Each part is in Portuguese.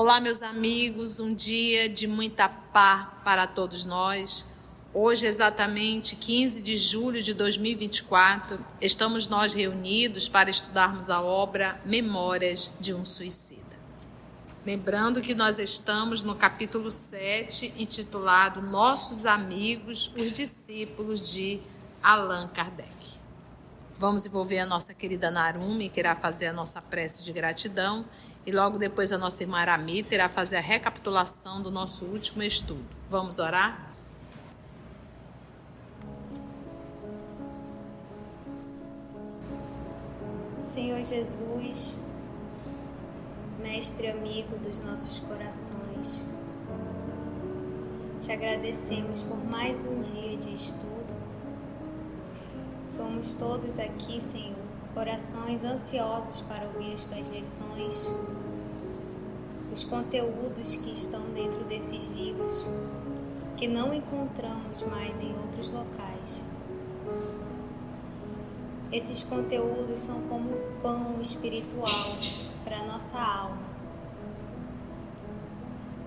Olá, meus amigos, um dia de muita paz para todos nós. Hoje, exatamente 15 de julho de 2024, estamos nós reunidos para estudarmos a obra Memórias de um Suicida. Lembrando que nós estamos no capítulo 7, intitulado Nossos Amigos, os Discípulos de Allan Kardec. Vamos envolver a nossa querida Narumi, que irá fazer a nossa prece de gratidão, e logo depois a nossa irmã Aramita irá fazer a recapitulação do nosso último estudo. Vamos orar? Senhor Jesus, Mestre amigo dos nossos corações, te agradecemos por mais um dia de estudo. Somos todos aqui, Senhor, corações ansiosos para ouvir as tuas lições, os conteúdos que estão dentro desses livros, que não encontramos mais em outros locais. Esses conteúdos são como pão espiritual para a nossa alma.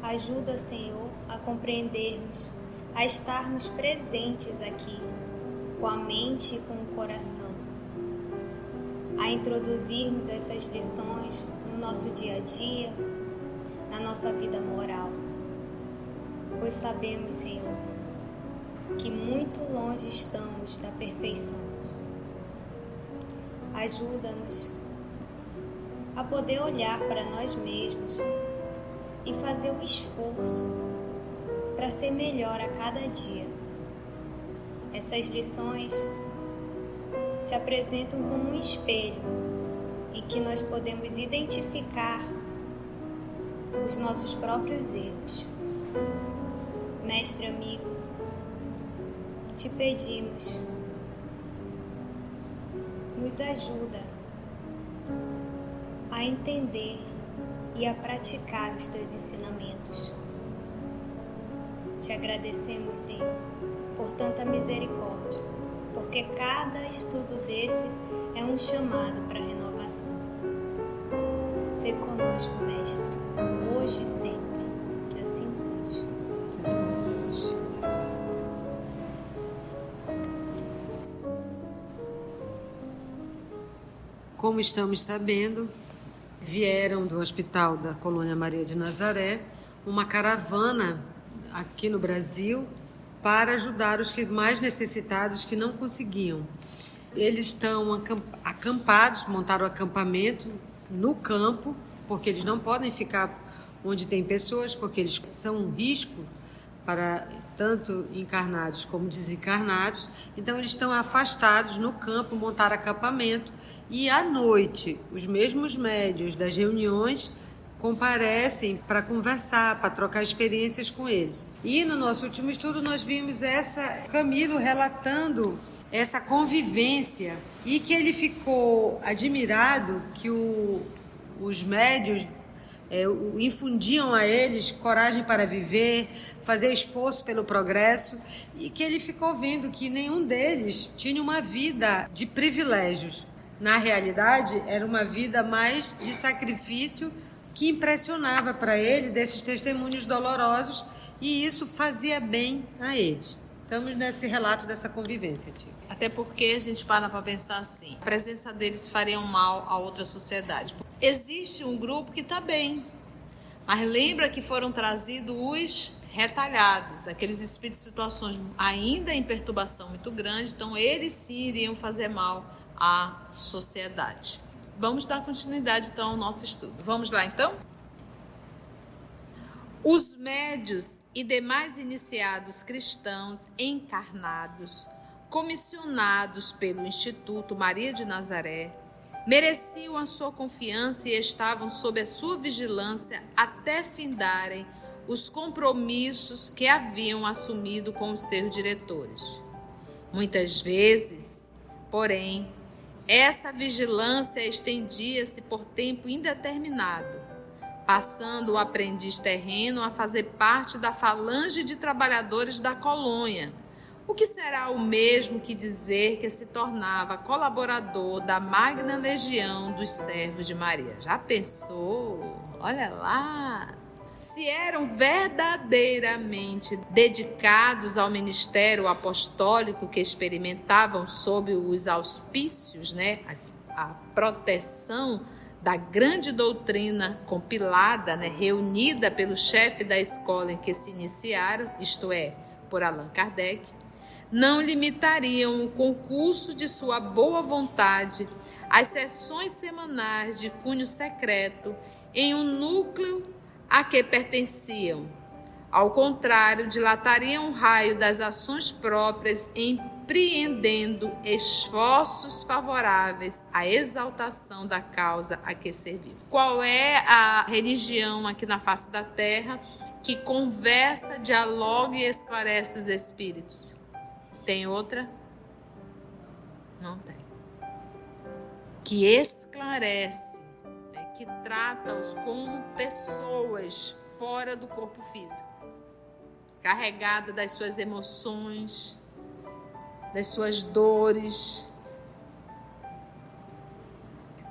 Ajuda, Senhor, a compreendermos, a estarmos presentes aqui, com a mente e com o coração, a introduzirmos essas lições no nosso dia a dia, na nossa vida moral, pois sabemos, Senhor, que muito longe estamos da perfeição. Ajuda-nos a poder olhar para nós mesmos e fazer o esforço para ser melhor a cada dia. Essas lições se apresentam como um espelho em que nós podemos identificar os nossos próprios erros. Mestre amigo, te pedimos, nos ajuda a entender e a praticar os teus ensinamentos. Te agradecemos, Senhor, por tanta misericórdia, porque cada estudo desse é um chamado para a renovação. Sê conosco, Mestre, hoje e sempre, que assim seja. Como estamos sabendo, vieram do Hospital da Colônia Maria de Nazaré uma caravana aqui no Brasil para ajudar os que mais necessitados que não conseguiam. Eles estão acampados, montaram acampamento no campo, porque eles não podem ficar onde tem pessoas, porque eles são um risco para tanto encarnados como desencarnados. Então eles estão afastados no campo, montaram acampamento, e à noite os mesmos médiuns das reuniões comparecem para conversar, para trocar experiências com eles. E no nosso último estudo nós vimos Camilo relatando essa convivência e que ele ficou admirado que os médiuns infundiam a eles coragem para viver, fazer esforço pelo progresso, e que ele ficou vendo que nenhum deles tinha uma vida de privilégios. Na realidade, era uma vida mais de sacrifício que impressionava para ele desses testemunhos dolorosos, e isso fazia bem a eles. Estamos nesse relato dessa convivência, tio. Até porque a gente para pensar assim, a presença deles faria um mal a outra sociedade. Existe um grupo que está bem, mas lembra que foram trazidos os retalhados, aqueles espíritos de situações ainda em perturbação muito grande, então eles sim iriam fazer mal à sociedade. Vamos dar continuidade então ao nosso estudo. Vamos lá então? Os médios e demais iniciados cristãos encarnados, comissionados pelo Instituto Maria de Nazaré, mereciam a sua confiança e estavam sob a sua vigilância até findarem os compromissos que haviam assumido com os seus diretores. Muitas vezes, porém, essa vigilância estendia-se por tempo indeterminado, passando o aprendiz terreno a fazer parte da falange de trabalhadores da colônia, o que será o mesmo que dizer que se tornava colaborador da magna legião dos servos de Maria. Já pensou? Olha lá! se eram verdadeiramente dedicados ao ministério apostólico que experimentavam sob os auspícios, a proteção da grande doutrina compilada, reunida pelo chefe da escola em que se iniciaram, isto é, por Allan Kardec, não limitariam o concurso de sua boa vontade às sessões semanais de cunho secreto em um núcleo a que pertenciam. Ao contrário, dilatariam o raio das ações próprias, empreendendo esforços favoráveis à exaltação da causa a que serviam. Qual é a religião aqui na face da terra que conversa, dialoga e esclarece os espíritos? Tem outra? Não tem. Que esclarece, que trata-os como pessoas fora do corpo físico, carregada das suas emoções, das suas dores.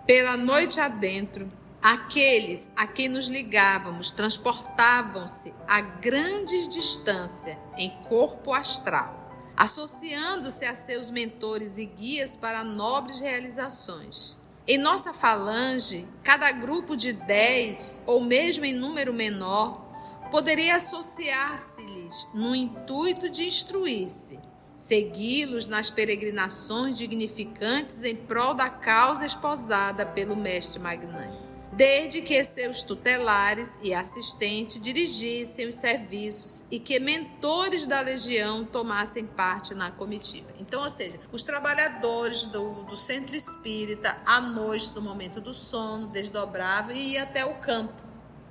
Pela noite adentro, aqueles a quem nos ligávamos transportavam-se a grandes distâncias em corpo astral, associando-se a seus mentores e guias para nobres realizações. Em nossa falange, cada grupo de 10, ou mesmo em número menor, poderia associar-se-lhes no intuito de instruir-se, segui-los nas peregrinações dignificantes em prol da causa esposada pelo mestre magnânimo, desde que seus tutelares e assistentes dirigissem os serviços e que mentores da legião tomassem parte na comitiva. Então, ou seja, os trabalhadores do centro espírita, à noite, no momento do sono, desdobravam e iam até o campo.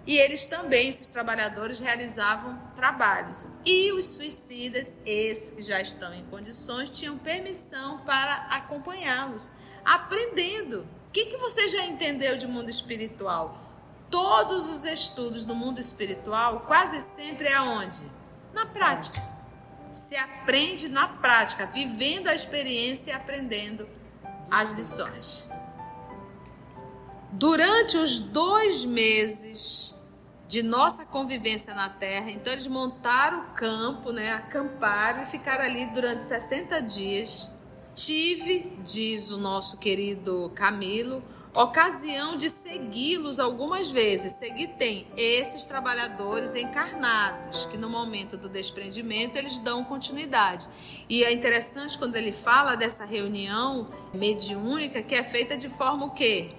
E eles também, esses trabalhadores, realizavam trabalhos. E os suicidas, esses que já estão em condições, tinham permissão para acompanhá-los, aprendendo. O que você já entendeu de mundo espiritual? Todos os estudos do mundo espiritual, quase sempre é aonde? Na prática. Se aprende na prática, vivendo a experiência e aprendendo as lições. Durante os 2 meses de nossa convivência na Terra, então eles montaram o campo, acamparam e ficaram ali durante 60 dias. Tive, diz o nosso querido Camilo, ocasião de segui-los algumas vezes. Seguir tem esses trabalhadores encarnados, que no momento do desprendimento eles dão continuidade. E é interessante quando ele fala dessa reunião mediúnica que é feita de forma o quê?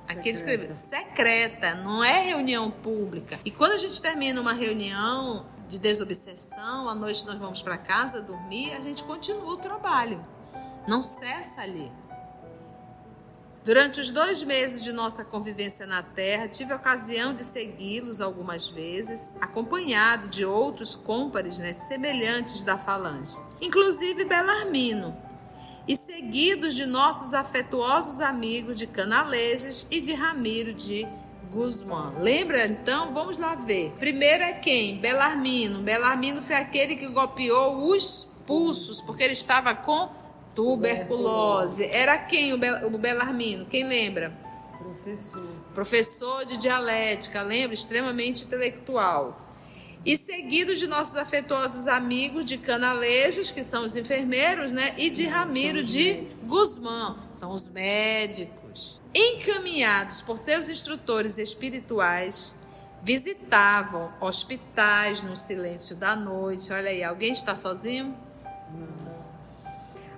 Aqui ele escreveu, secreta, não é reunião pública. E quando a gente termina uma reunião de desobsessão, à noite nós vamos para casa dormir, a gente continua o trabalho. Não cessa ali. Durante os 2 meses de nossa convivência na Terra, tive a ocasião de segui-los algumas vezes, acompanhado de outros cômpares, semelhantes da falange, inclusive Belarmino, e seguidos de nossos afetuosos amigos de Canalejas e de Ramiro de Guzmán. Lembra então? Vamos lá ver. Primeiro é quem? Belarmino. Belarmino foi aquele que golpeou os pulsos, porque ele estava com tuberculose. Era quem o Belarmino? Quem lembra? Professor de dialética, lembra? Extremamente intelectual. E seguido de nossos afetuosos amigos de Canalejas, que são os enfermeiros, e de Ramiro de Guzmán, são os médicos. Encaminhados por seus instrutores espirituais, visitavam hospitais no silêncio da noite. Olha aí, alguém está sozinho? Não.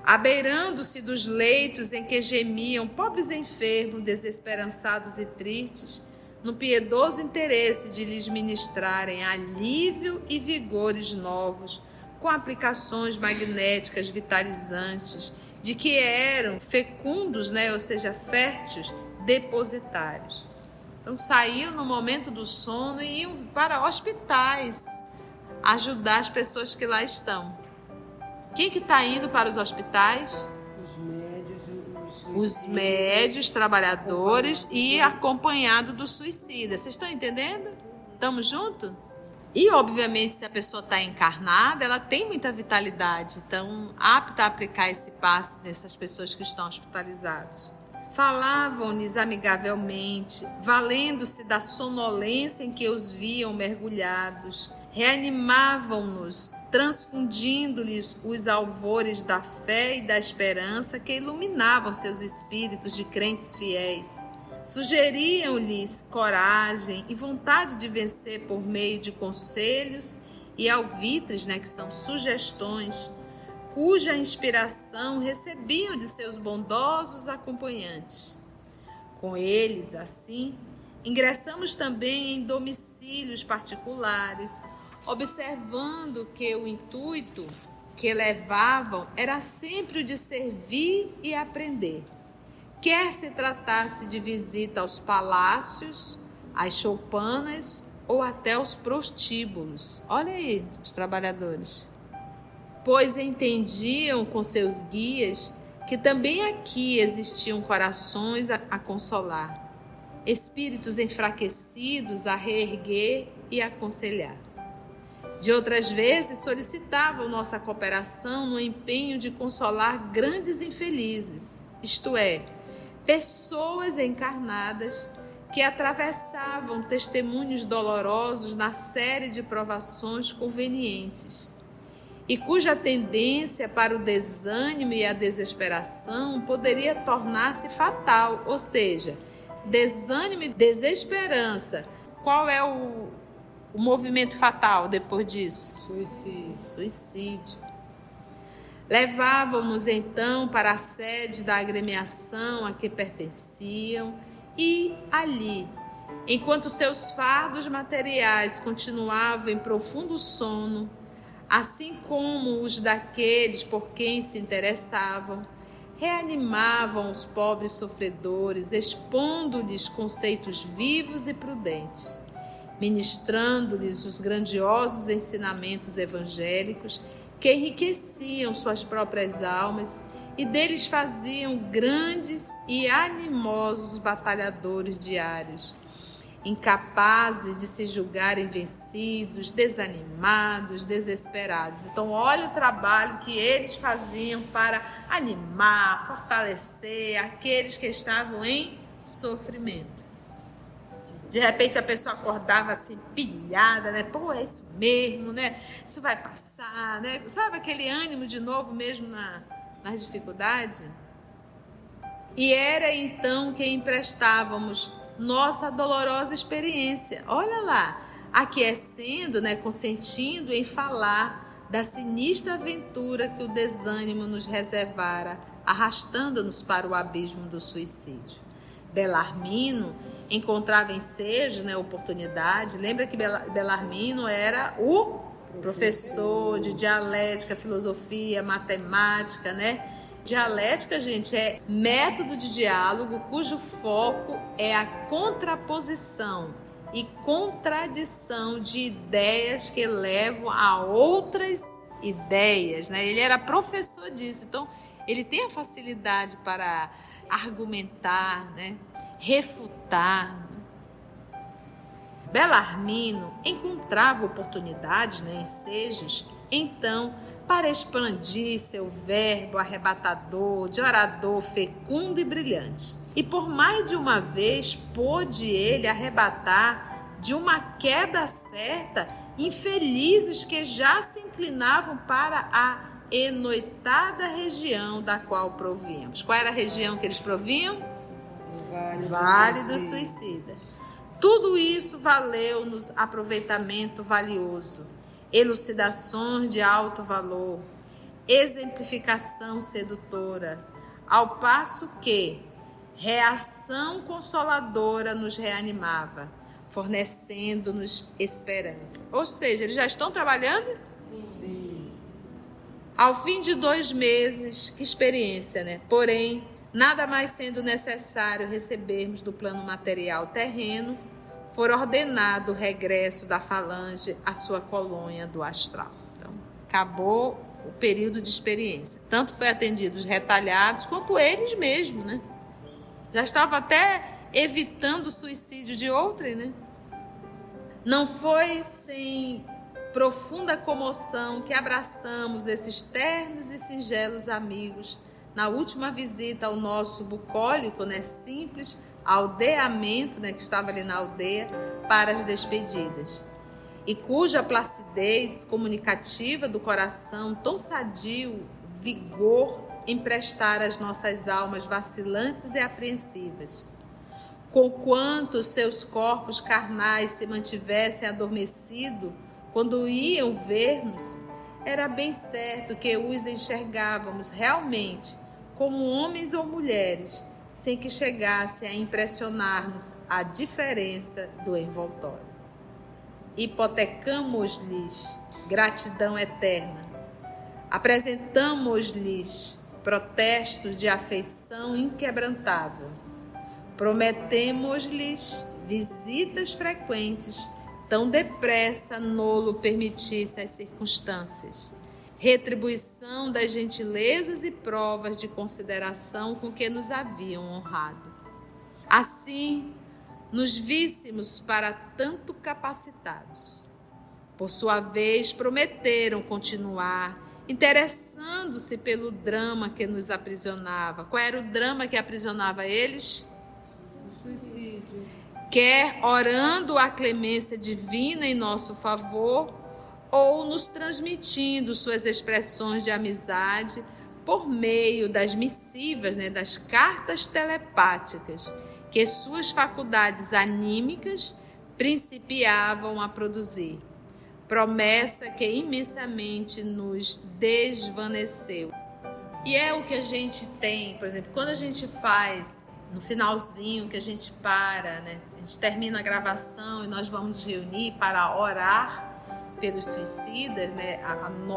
Abeirando-se dos leitos em que gemiam pobres enfermos, desesperançados e tristes, no piedoso interesse de lhes ministrarem alívio e vigores novos, com aplicações magnéticas vitalizantes, de que eram fecundos, ou seja, férteis, depositários. Então saíam no momento do sono e iam para hospitais ajudar as pessoas que lá estão. Quem que está indo para os hospitais? Os médios, trabalhadores e acompanhado do suicida. Vocês estão entendendo? Estamos juntos? E, obviamente, se a pessoa está encarnada, ela tem muita vitalidade. Então, apta a aplicar esse passe nessas pessoas que estão hospitalizadas. Falavam-lhes amigavelmente, valendo-se da sonolência em que os viam mergulhados. Reanimavam-nos, transfundindo-lhes os alvores da fé e da esperança que iluminavam seus espíritos de crentes fiéis. Sugeriam-lhes coragem e vontade de vencer por meio de conselhos e alvitres, que são sugestões, cuja inspiração recebiam de seus bondosos acompanhantes. Com eles, assim, ingressamos também em domicílios particulares, observando que o intuito que levavam era sempre o de servir e aprender, quer se tratasse de visita aos palácios, às choupanas ou até aos prostíbulos. Olha aí os trabalhadores. Pois entendiam com seus guias que também aqui existiam corações a consolar, espíritos enfraquecidos a reerguer e aconselhar. De outras vezes solicitavam nossa cooperação no empenho de consolar grandes infelizes, isto é, pessoas encarnadas que atravessavam testemunhos dolorosos na série de provações convenientes e cuja tendência para o desânimo e a desesperação poderia tornar-se fatal, ou seja, desânimo e desesperança. Qual é o movimento fatal depois disso? Suicídio. Levávamos então para a sede da agremiação a que pertenciam e ali, enquanto seus fardos materiais continuavam em profundo sono, assim como os daqueles por quem se interessavam, reanimavam os pobres sofredores, expondo-lhes conceitos vivos e prudentes, ministrando-lhes os grandiosos ensinamentos evangélicos que enriqueciam suas próprias almas e deles faziam grandes e animosos batalhadores diários, incapazes de se julgarem vencidos, desanimados, desesperados. Então, olha o trabalho que eles faziam para animar, fortalecer aqueles que estavam em sofrimento. De repente a pessoa acordava assim, pilhada, Pô, é isso mesmo, Isso vai passar, Sabe aquele ânimo de novo mesmo nas dificuldades? E era então que emprestávamos nossa dolorosa experiência. Olha lá, aquecendo, consentindo em falar da sinistra aventura que o desânimo nos reservara, arrastando-nos para o abismo do suicídio. Bellarmino encontrava ensejos, oportunidade. Lembra que Bellarmino era o professor de dialética, filosofia, matemática, Dialética, gente, é método de diálogo cujo foco é a contraposição e contradição de ideias que levam a outras ideias, Ele era professor disso, então ele tem a facilidade para argumentar, refutar. Bellarmino encontrava oportunidades, ensejos, então, para expandir seu verbo arrebatador, de orador fecundo e brilhante. E por mais de uma vez pôde ele arrebatar de uma queda certa infelizes que já se inclinavam para a enoitada região da qual províamos. Qual era a região que eles provinham? Vale do Suicida. Tudo isso valeu-nos aproveitamento valioso, elucidações de alto valor, exemplificação sedutora, ao passo que reação consoladora nos reanimava, fornecendo-nos esperança. Ou seja, eles já estão trabalhando? Sim. Ao fim de 2 meses, que experiência, Porém, nada mais sendo necessário recebermos do plano material terreno, for ordenado o regresso da falange à sua colônia do astral. Então, acabou o período de experiência. Tanto foi atendido os retalhados, quanto eles mesmos, Já estavam até evitando o suicídio de outrem, Não foi sem profunda comoção que abraçamos esses ternos e singelos amigos na última visita ao nosso bucólico, simples aldeamento, que estava ali na aldeia, para as despedidas. E cuja placidez comunicativa do coração, tão sadio, vigor, emprestar às nossas almas vacilantes e apreensivas. Conquanto seus corpos carnais se mantivessem adormecidos quando iam ver-nos, era bem certo que os enxergávamos realmente como homens ou mulheres, sem que chegasse a impressionar-nos a diferença do envoltório. Hipotecamos-lhes gratidão eterna, apresentamos-lhes protestos de afeição inquebrantável, prometemos-lhes visitas frequentes, tão depressa nolo permitisse as circunstâncias, retribuição das gentilezas e provas de consideração com que nos haviam honrado. Assim, nos víssemos para tanto capacitados. Por sua vez, prometeram continuar, interessando-se pelo drama que nos aprisionava. Qual era o drama que aprisionava eles? O suicídio. Quer orando a clemência divina em nosso favor, ou nos transmitindo suas expressões de amizade por meio das missivas, das cartas telepáticas, que suas faculdades anímicas principiavam a produzir. Promessa que imensamente nos desvaneceu. E é o que a gente tem, por exemplo, quando a gente faz no finalzinho, que a gente para, a gente termina a gravação e nós vamos nos reunir para orar pelos suicidas,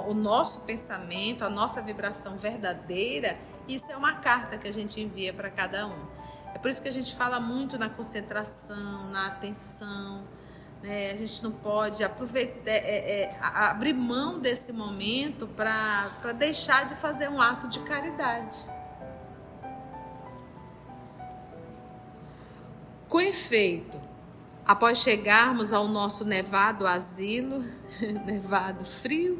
o nosso pensamento, a nossa vibração verdadeira, isso é uma carta que a gente envia para cada um. É por isso que a gente fala muito na concentração, na atenção, a gente não pode aproveitar, abrir mão desse momento para deixar de fazer um ato de caridade. Com efeito, após chegarmos ao nosso nevado asilo, nevado frio,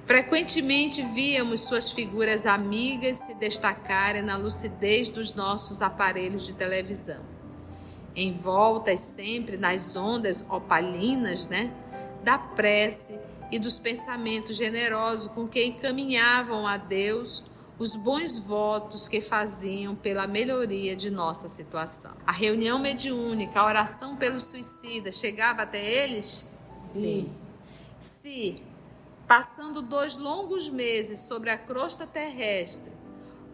frequentemente víamos suas figuras amigas se destacarem na lucidez dos nossos aparelhos de televisão, envoltas sempre nas ondas opalinas, da prece e dos pensamentos generosos com que encaminhavam a Deus os bons votos que faziam pela melhoria de nossa situação. A reunião mediúnica, a oração pelos suicidas, chegava até eles? Sim. Se, passando 2 longos meses sobre a crosta terrestre,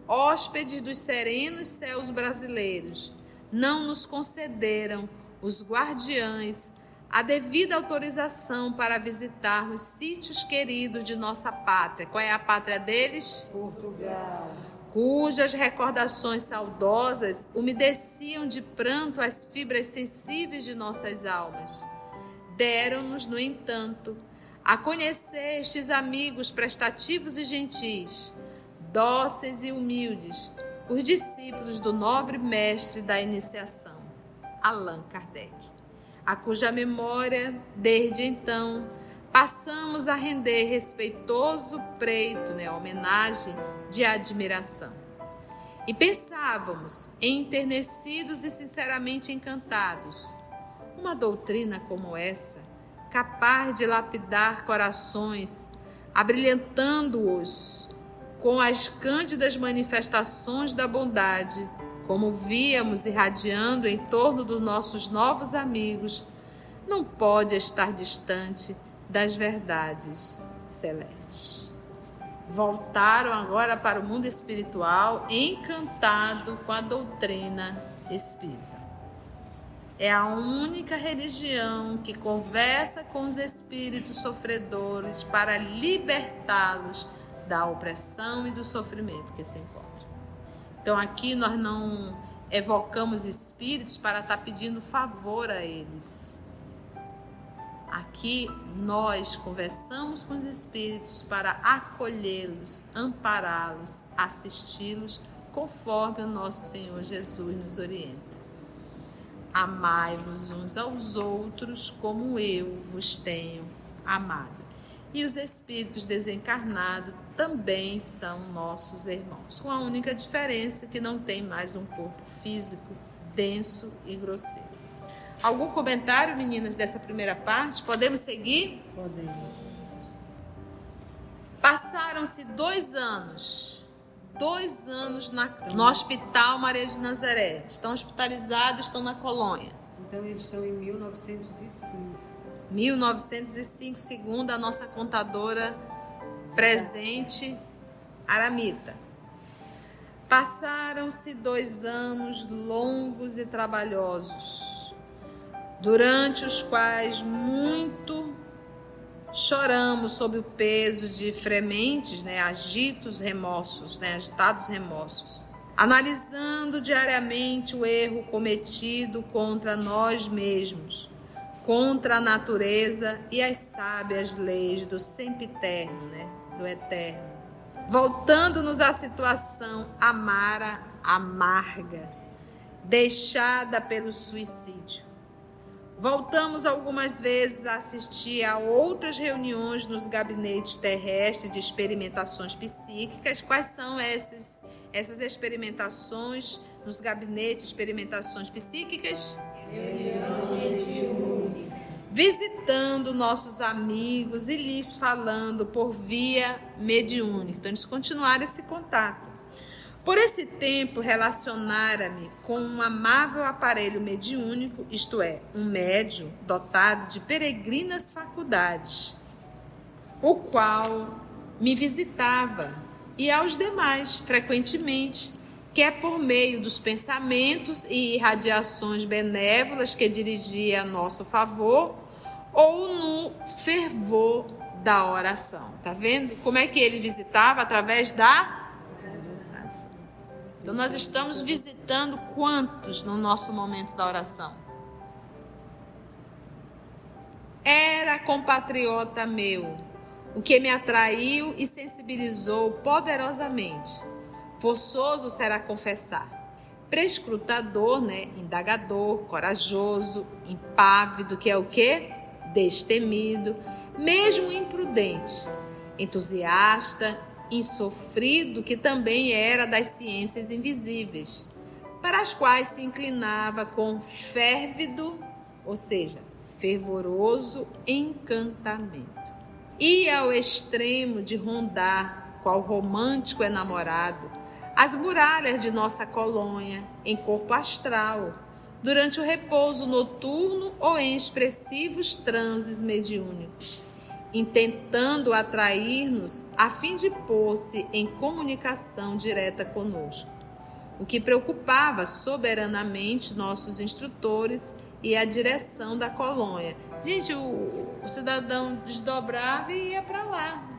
hóspedes dos serenos céus brasileiros, não nos concederam os guardiães a devida autorização para visitar os sítios queridos de nossa pátria. Qual é a pátria deles? Portugal. Cujas recordações saudosas umedeciam de pranto as fibras sensíveis de nossas almas. Deram-nos, no entanto, a conhecer estes amigos prestativos e gentis, dóceis e humildes, os discípulos do nobre mestre da iniciação, Allan Kardec, a cuja memória, desde então, passamos a render respeitoso preito, homenagem de admiração. E pensávamos, enternecidos e sinceramente encantados, uma doutrina como essa, capaz de lapidar corações, abrilhantando-os com as cândidas manifestações da bondade, como víamos irradiando em torno dos nossos novos amigos, não pode estar distante das verdades celestes. Voltaram agora para o mundo espiritual, encantado com a doutrina espírita. É a única religião que conversa com os espíritos sofredores para libertá-los da opressão e do sofrimento que se encontram. Então aqui nós não evocamos espíritos para estar pedindo favor a eles. Aqui nós conversamos com os espíritos para acolhê-los, ampará-los, assisti-los, conforme o nosso Senhor Jesus nos orienta. Amai-vos uns aos outros como eu vos tenho amado. e os espíritos desencarnados também são nossos irmãos, com a única diferença que não tem mais um corpo físico denso e grosseiro. Algum comentário, meninas, dessa primeira parte? Podemos seguir? Podemos. Passaram-se 2 anos no Hospital Maria de Nazaré. Estão hospitalizados, estão na colônia. Então eles estão em 1905. 1905, segundo a nossa contadora presente, Aramita. Passaram-se 2 anos longos e trabalhosos, durante os quais muito choramos sob o peso de frementes, agitados remorsos, analisando diariamente o erro cometido contra nós mesmos, contra a natureza e as sábias leis do sempiterno, do eterno, voltando-nos à situação amarga, deixada pelo suicídio. Voltamos algumas vezes a assistir a outras reuniões nos gabinetes terrestres de experimentações psíquicas. Quais são essas experimentações nos gabinetes de experimentações psíquicas? Visitando nossos amigos e lhes falando por via mediúnica. Então, eles continuaram esse contato. Por esse tempo, relacionara-me com um amável aparelho mediúnico, isto é, um médium dotado de peregrinas faculdades, o qual me visitava e aos demais frequentemente, quer por meio dos pensamentos e irradiações benévolas que dirigia a nosso favor, ou no fervor da oração. Tá vendo? Como é que ele visitava? Através da oração. Então, nós estamos visitando quantos no nosso momento da oração? Era compatriota meu, o que me atraiu e sensibilizou poderosamente. Forçoso será confessar. Prescrutador, indagador, corajoso, impávido, que é o quê? Destemido, mesmo imprudente, entusiasta, insofrido, que também era das ciências invisíveis, para as quais se inclinava com férvido, ou seja, fervoroso encantamento. Ia ao extremo de rondar, qual romântico enamorado, as muralhas de nossa colônia em corpo astral, durante o repouso noturno ou em expressivos transes mediúnicos, intentando atrair-nos a fim de pôr-se em comunicação direta conosco, o que preocupava soberanamente nossos instrutores e a direção da colônia. Gente, o cidadão desdobrava e ia para lá.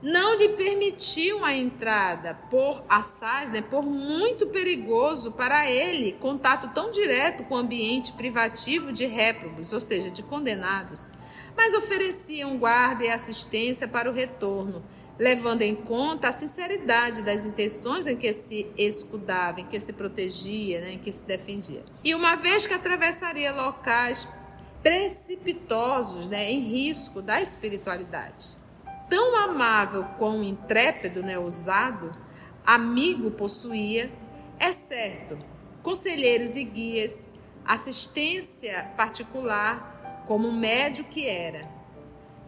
Não lhe permitiam a entrada por assaz, por muito perigoso para ele, contato tão direto com o ambiente privativo de réprobos, ou seja, de condenados, mas ofereciam guarda e assistência para o retorno, levando em conta a sinceridade das intenções em que se escudava, em que se protegia, em que se defendia. E uma vez que atravessaria locais precipitosos, em risco da espiritualidade, tão amável como intrépido, ousado, amigo possuía, é certo, conselheiros e guias, assistência particular, como médio que era.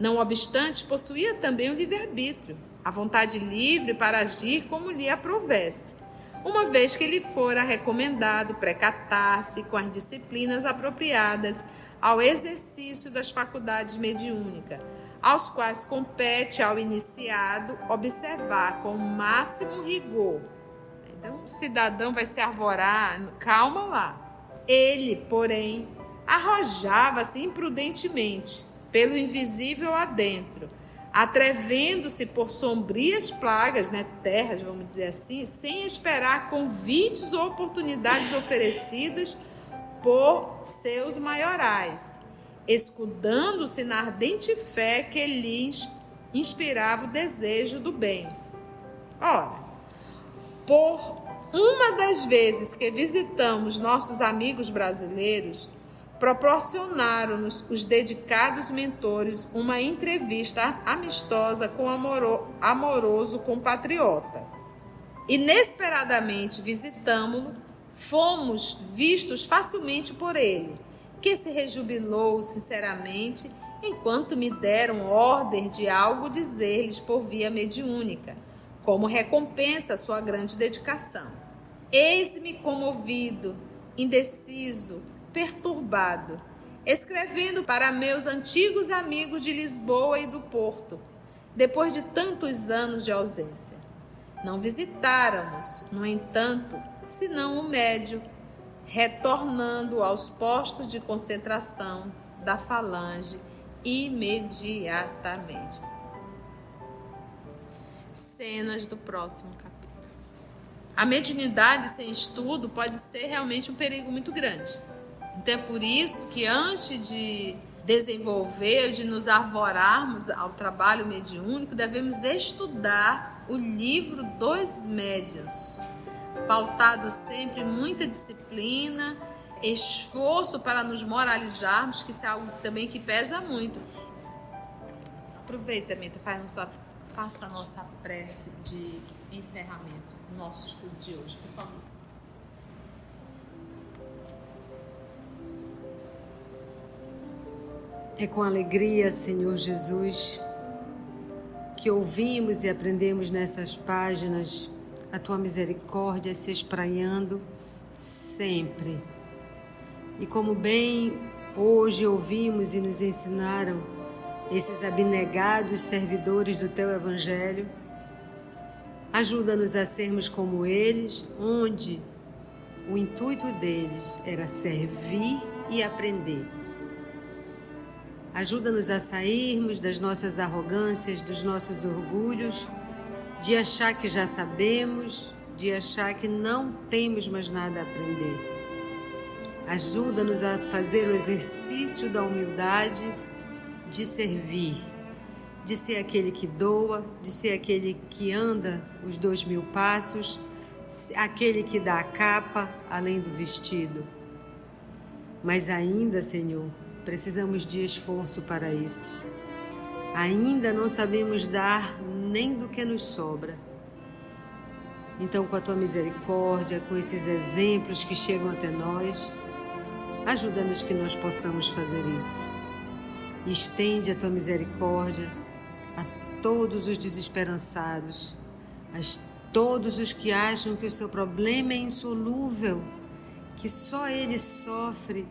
Não obstante, possuía também o livre-arbítrio, a vontade livre para agir como lhe aprovesse, uma vez que lhe fora recomendado precatar-se com as disciplinas apropriadas ao exercício das faculdades mediúnicas, aos quais compete ao iniciado observar com o máximo rigor. Então, o cidadão vai se arvorar, calma lá. Ele, porém, arrojava-se imprudentemente pelo invisível adentro, atrevendo-se por sombrias plagas, terras, vamos dizer assim, sem esperar convites ou oportunidades oferecidas por seus maiorais, escudando-se na ardente fé que lhe inspirava o desejo do bem. Ora, por uma das vezes que visitamos nossos amigos brasileiros, proporcionaram-nos os dedicados mentores uma entrevista amistosa com amoroso compatriota. Inesperadamente visitamo-lo, fomos vistos facilmente por ele, que se rejubilou sinceramente, enquanto me deram ordem de algo dizer-lhes por via mediúnica, como recompensa à sua grande dedicação. Eis-me comovido, indeciso, perturbado, escrevendo para meus antigos amigos de Lisboa e do Porto, depois de tantos anos de ausência. Não visitáramos, no entanto, senão o médio, retornando aos postos de concentração da falange imediatamente. Cenas do próximo capítulo. A mediunidade sem estudo pode ser realmente um perigo muito grande. Então é por isso que antes de desenvolver, de nos arvorarmos ao trabalho mediúnico, devemos estudar o livro dos médiuns, pautado sempre muita disciplina, esforço para nos moralizarmos, que isso é algo também que pesa muito. Aproveita, Mita, faça a nossa prece de encerramento do nosso estudo de hoje, por favor. É com alegria, Senhor Jesus, que ouvimos e aprendemos nessas páginas a Tua misericórdia se espraiando sempre. E como bem hoje ouvimos e nos ensinaram esses abnegados servidores do Teu Evangelho, ajuda-nos a sermos como eles, onde o intuito deles era servir e aprender. Ajuda-nos a sairmos das nossas arrogâncias, dos nossos orgulhos, de achar que já sabemos, de achar que não temos mais nada a aprender. Ajuda-nos a fazer o exercício da humildade, de servir, de ser aquele que doa, de ser aquele que anda os 2000 passos, aquele que dá a capa além do vestido. Mas ainda, Senhor, precisamos de esforço para isso. Ainda não sabemos dar nem do que nos sobra. Então, com a Tua misericórdia, com esses exemplos que chegam até nós, ajuda-nos que nós possamos fazer isso. Estende a Tua misericórdia a todos os desesperançados, a todos os que acham que o seu problema é insolúvel, que só ele sofre,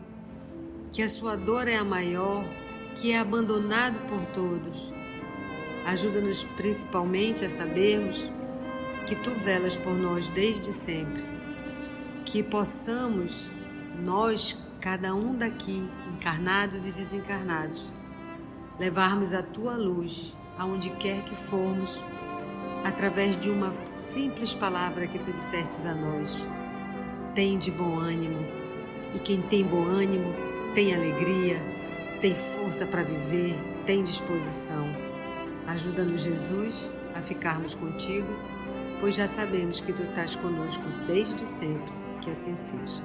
que a sua dor é a maior, que é abandonado por todos. Ajuda-nos principalmente a sabermos que Tu velas por nós desde sempre, que possamos nós, cada um daqui, encarnados e desencarnados, levarmos a Tua luz aonde quer que formos, através de uma simples palavra que Tu dissestes a nós: tem de bom ânimo. E quem tem bom ânimo tem alegria, tem força para viver, tem disposição. Ajuda-nos, Jesus, a ficarmos contigo, pois já sabemos que Tu estás conosco desde sempre, que assim seja.